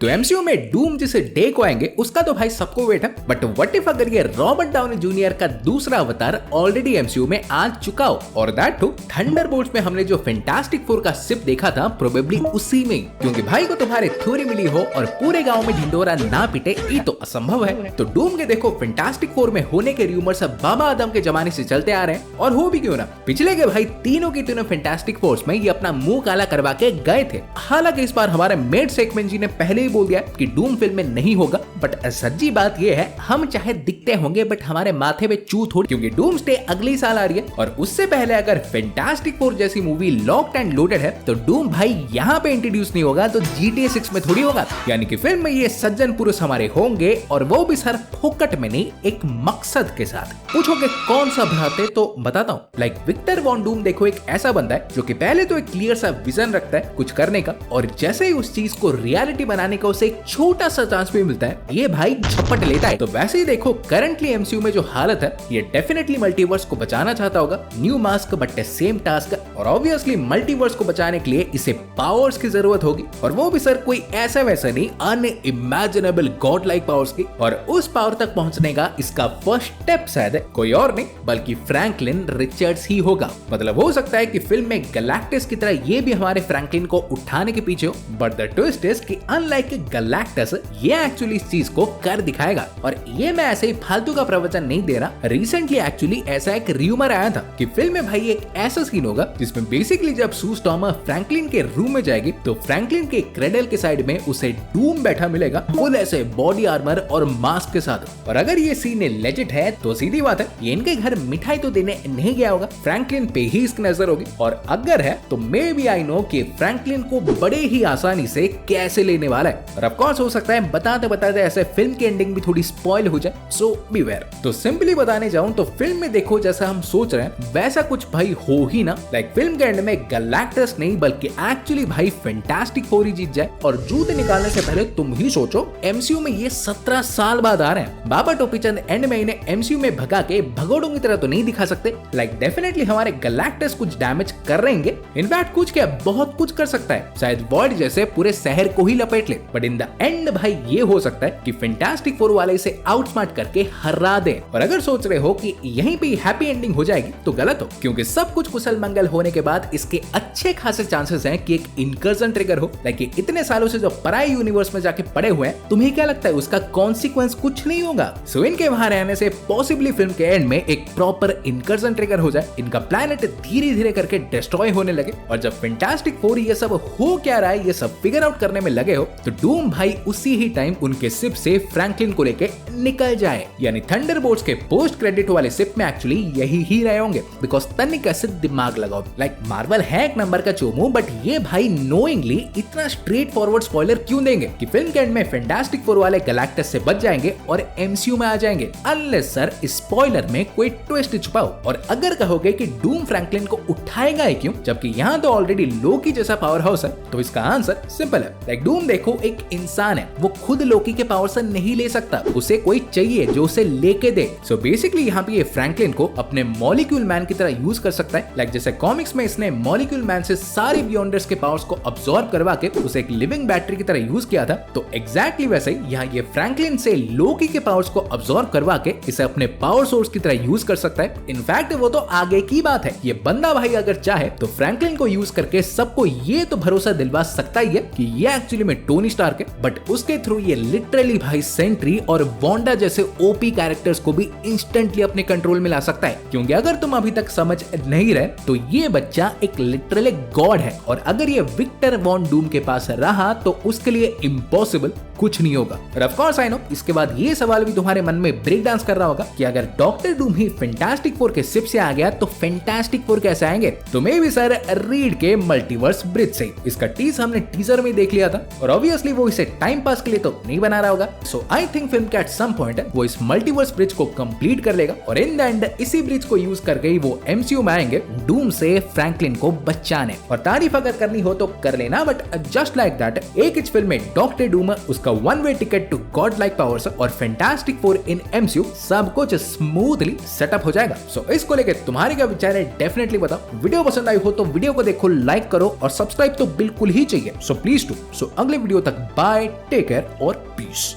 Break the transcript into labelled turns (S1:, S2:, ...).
S1: तो एमसीयू में डूम जिसे डे को आएंगे उसका तो भाई सबको वेट है, बट व्हाट इफ अगर ये रॉबर्ट डाउनी जूनियर का दूसरा अवतार ऑलरेडी एमसीयू में आ चुका हो, और दैट टू थंडरबोल्ट्स में हमने जो फैंटास्टिक फोर का सिप देखा था प्रोबेबली उसी में, क्योंकि भाई को तुम्हारे थ्योरी मिली हो और पूरे गांव में ढिंडोरा ना पिटे ये तो असंभव है। तो डूम के देखो फैंटास्टिक फोर में होने के रूमर्स अब बाबा आदम के जमाने से चलते आ रहे हैं, और हो भी क्यों ना, पिछले के भाई तीनों की तीनों फैंटास्टिक फोर्स में ये अपना मुंह काला करवा के गए थे। हालांकि इस बार हमारे मेड सेगमेंट जी ने पहले बोल दिया कि डूम फिल्म में नहीं होगा, बट सच्ची बात यह है हम चाहे दिखते होंगे बट हमारे माथे पे चू थोड़ी, क्योंकि डूम्सडे अगले साल आ रही है, और उससे पहले अगर फैंटास्टिक फोर जैसी मूवी लॉक्ड एंड लोडेड है तो डूम भाई यहाँ पे इंट्रोड्यूस नहीं होगा तो GTA 6 में थोड़ी होगा। यानी कि फिल्म में ये सज्जन पुरुष हमारे होंगे, और वो भी सर फोकट में नहीं, एक मकसद के साथ। पूछोगे कौन सा भ्राते, तो बताता हूँ। लाइक विक्टर वॉन डूम देखो एक ऐसा बंदा है जो कि पहले तो एक क्लियर सा विजन रखता है कुछ करने का, और जैसे ही उस चीज को रियलिटी बनाने का उसे एक छोटा सा चांस भी मिलता है ये भाई झपट लेता है। तो वैसे ही देखो करंटली एमसीयू में जो हालत है ये डेफिनेटली मल्टीवर्स को बचाना चाहता होगा, new mask but same task, और ऑब्वियसली मल्टीवर्स को बचाने के लिए इसे पावर्स की जरूरत होगी, और वो भी सर कोई ऐसा वैसा नहीं, अनइमेजिनेबल गॉड लाइक पावर्स की। और उस पावर तक पहुंचने का इसका फर्स्ट स्टेप शायद कोई और नहीं बल्कि फ्रैंकलिन रिचर्ड्स ही होगा। मतलब हो सकता है कि फिल्म में गैलेक्टस की तरह ये भी हमारे फ्रैंकलिन को उठाने के पीछे हो, बट द ट्विस्ट इज कि अनलाइक गैलेक्टस ये एक्चुअली इस चीज को कर दिखाएगा। और ये मैं ऐसे ही फालतू का प्रवचन नहीं दे रहा, रिसेंटली एक्चुअली ऐसा एक रूमर आया था कि फिल्म में भाई एक ऐसा सीन होगा जिसमें बेसिकली जब सू स्टॉर्मर फ्रैंकलिन के रूम में जाएगी तो फ्रैंकलिन के क्रेडल के साइड में उसे डूम बैठा मिलेगा, फुल ऐसे बॉडी आर्मर और मास्क के साथ। और अगर ये सीन लेजिट है तो सीधी बात है ये इनके घर मिठाई तो देने नहीं गया होगा, फ्रैंकलिन पे ही इसकी नजर होगी, और अगर है तो मे बी आई नो कि फ्रैंकलिन को बड़े ही आसानी से कैसे लेने वाला है। और ऑफ कोर्स हो सकता है बताते बताते ऐसे फिल्म की एंडिंग भी थोड़ी स्पॉइल हो जाए, सो बीवेयर। तो सिंपली बताने जाऊं तो फिल्म में देखो जैसा हम सोच रहे हैं वैसा कुछ भाई हो ही ना। लाइक फिल्म के एंड में गैलेक्टस नहीं बल्कि एक्चुअली भाई फैंटास्टिक फोर ही जीत जाए। और जूते निकालने से पहले तुम ही सोचो एमसीयू में ये 17 साल बाद आ रहे हैं, बाबा टोपीचंद एंड में इन्हें एमसीयू में भगा के भगोड़ों की तरह तो नहीं दिखा सकते। लाइक डेफिनेटली हमारे गैलेक्टस कुछ डैमेज कर रहेंगे, इनफैक्ट कुछ क्या बहुत कुछ कर सकता है, शायद वॉइड जैसे पूरे शहर को ही लपेट ले, बट इन द एंड भाई ये हो सकता है कि फैंटास्टिक फोर वाले इसे आउटस्मार्ट करके हरा दे। और अगर सोच रहे हो कि यहीं पे हैप्पी एंडिंग हो जाएगी तो गलत हो, क्योंकि सब कुछ कुशल मंगल होने के बाद इसके अच्छे खासे चांसेस हैं कि एक इनकर्जन ट्रिगर हो। लाइक इतने सालों से जो पराई यूनिवर्स में जाके पड़े हुए हैं, तुम्हें क्या लगता है उसका कॉन्सिक्वेंस कुछ नहीं होगा? सो इनके वहां रहने से पॉसिबली फिल्म के एंड में एक प्रॉपर इनकर्जन ट्रिगर हो जाए, इनका प्लैनेट धीरे धीरे करके डिस्ट्रॉय होने लगे, और जब फैंटास्टिक फोर ये सब हो क्या रहा है ये सब फिगर आउट करने में लगे हो तो डूम भाई उसी ही टाइम उनके सिप से फ्रैंकलिन को लेके निकल जाए। यानी थंडरबोल्ट्स के पोस्ट क्रेडिट वाले सिप में एक्चुअली यही ही रहे होंगे, बिकॉज तनिक से दिमाग लगाओ। लाइक मार्वल है एक नंबर का चोमू, बट ये भाई नोइंगली इतना स्ट्रेट फॉरवर्ड स्पॉइलर क्यों देंगे कि फिल्म के एंड में फैंटास्टिक फोर वाले गैलेक्टस से बच जाएंगे और एमसीयू में आ जाएंगे, अनलेस सर स्पॉइलर में कोई ट्विस्ट छुपाओ। और अगर कहोगे कि डूम फ्रैंकलिन को उठाएगा ही क्यों जबकि यहाँ तो ऑलरेडी लोकी जैसा पावर हाउस है, तो इसका आंसर सिंपल है। लाइक डूम देखो एक इंसान है, वो खुद लोकी के पावर से नहीं ले सकता, उसे कोई चाहिए जो उसे लेके दे। सो बेसिकली यहाँ पे ये फ्रैंकलिन को अपने मॉलिक्यूल मैन की तरह यूज कर सकता है। लाइक जैसे कॉमिक्स में इसने मॉलिक्यूल मैन से सारे बियॉन्डर्स के पावर्स को अब्सॉर्ब करवा के उसे एक लिविंग बैटरी की तरह यूज किया था, तो एग्जैक्टली वैसे ही यहाँ ये फ्रैंकलिन से लोकी के पावर्स को अब्सॉर्ब करवा के इसे अपने पावर सोर्स की तरह यूज कर सकता है। इनफैक्ट वो तो आगे की बात है, ये बंदा भाई अगर चाहे तो फ्रैंकलिन को यूज करके सबको ये तो भरोसा दिलवा सकता ही है कि ये एक्चुअली में टोनी स्टार्क है, बट उसके थ्रू ये लिटरली भाई सेंट्री और वांडा जैसे ओपी कैरेक्टर्स को भी इंस्टेंटली अपने कंट्रोल में ला सकता है। क्योंकि अगर तुम अभी तक समझ नहीं रहे तो ये बच्चा एक लिटरली गॉड है, और अगर ये विक्टर वॉन डूम के पास रहा तो उसके लिए इम्पॉसिबल कुछ नहीं होगा। और ऑफ कोर्स आई नो इसके बाद ये सवाल भी तुम्हारे मन में ब्रेक डांस कर रहा होगा कि अगर डॉक्टर डूम ही फैंटास्टिक फोर के सिप से आ गया तो फैंटास्टिक फोर कैसे आएंगे? तो मे बी सर रीड के मल्टीवर्स ब्रिज से। इसका टीज हमने टीजर में देख लिया था, और ऑब्वियसली वो इसे टाइम पास के लिए तो नहीं बना रहा होगा। सो आई थिंक फिल्म के एट सम पॉइंट वो इस मल्टीवर्स ब्रिज को कंप्लीट कर लेगा, और इन द एंड इसी ब्रिज को यूज करके ही वो एमसीयू में आएंगे डूम से फ्रैंकलिन को बचाने। और तारीफ अगर करनी हो तो कर लेना, बट जस्ट लाइक दैट एक इस फिल्म में डॉक्टर डूम, उसका one way ticket to god like powers और फैंटास्टिक फोर इन एमसीयू सब कुछ स्मूथली सेटअप हो जाएगा। सो इसको लेके तुम्हारे क्या विचार है डेफिनेटली बताओ। वीडियो पसंद आई हो तो वीडियो को देखो, लाइक करो, और सब्सक्राइब तो बिल्कुल ही चाहिए, सो प्लीज डू। सो अगले वीडियो तक तक बाय, टेक केयर और पीस।